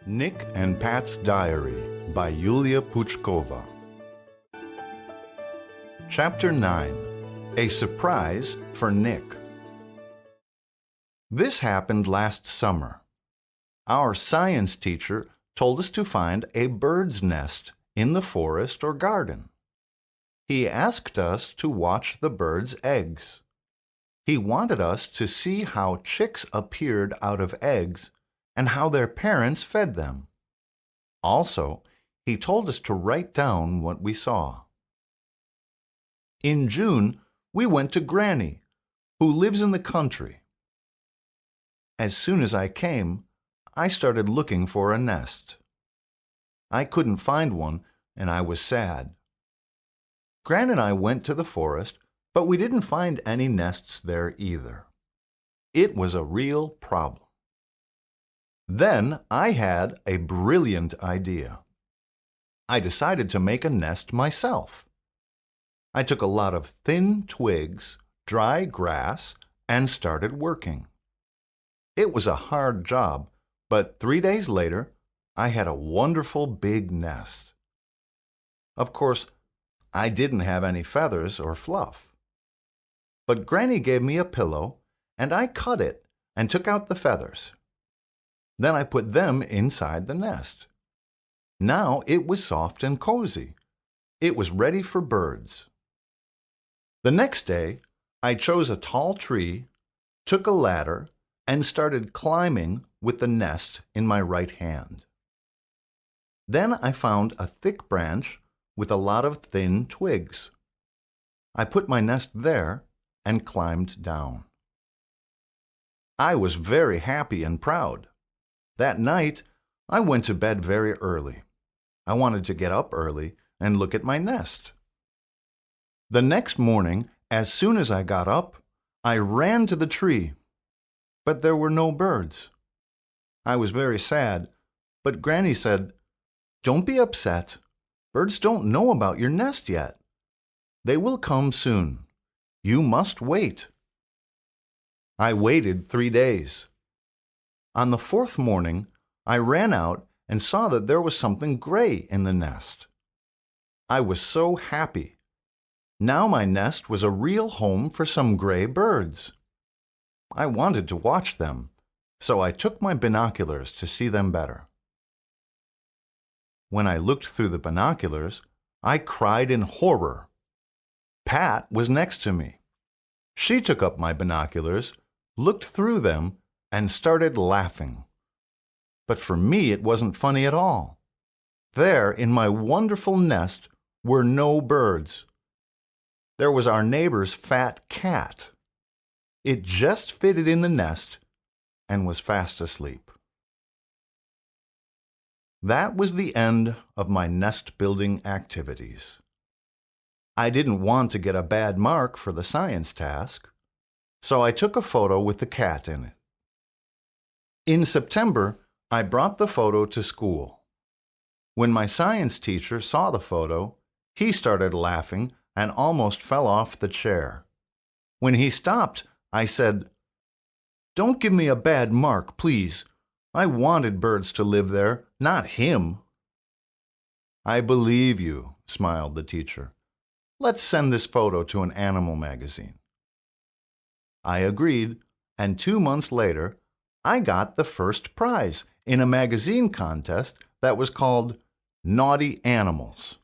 Nick and Pat's Diary by Yulia Puchkova. Chapter 9. A Surprise for Nick. This happened last summer. Our science teacher told us to find a bird's nest in the forest or garden. He asked us to watch the birds' eggs. He wanted us to see how chicks appeared out of eggs and how their parents fed them. Also, he told us to write down what we saw. In June, we went to Granny, who lives in the country. As soon as I came, I started looking for a nest. I couldn't find one, and I was sad. Gran and I went to the forest, but we didn't find any nests there either. It was a real problem. Then I had a brilliant idea. I decided to make a nest myself. I took a lot of thin twigs, dry grass, and started working. It was a hard job, but 3 days later, I had a wonderful big nest. Of course, I didn't have any feathers or fluff. But Granny gave me a pillow, and I cut it and took out the feathers. Then I put them inside the nest. Now it was soft and cozy. It was ready for birds. The next day, I chose a tall tree, took a ladder, and started climbing with the nest in my right hand. Then I found a thick branch with a lot of thin twigs. I put my nest there and climbed down. I was very happy and proud. That night, I went to bed very early. I wanted to get up early and look at my nest. The next morning, as soon as I got up, I ran to the tree, but there were no birds. I was very sad, but Granny said, "Don't be upset. Birds don't know about your nest yet. They will come soon. You must wait." I waited 3 days. On the fourth morning, I ran out and saw that there was something gray in the nest. I was so happy. Now my nest was a real home for some gray birds. I wanted to watch them, so I took my binoculars to see them better. When I looked through the binoculars, I cried in horror. Pat was next to me. She took up my binoculars, looked through them, and started laughing. But for me, it wasn't funny at all. There, in my wonderful nest, were no birds. There was our neighbor's fat cat. It just fitted in the nest and was fast asleep. That was the end of my nest-building activities. I didn't want to get a bad mark for the science task, so I took a photo with the cat in it. In September, I brought the photo to school. When my science teacher saw the photo, he started laughing and almost fell off the chair. When he stopped, I said, "Don't give me a bad mark, please. I wanted birds to live there, not him." "I believe you," smiled the teacher. "Let's send this photo to an animal magazine." I agreed, and 2 months later, I got the first prize in a magazine contest that was called Naughty Animals.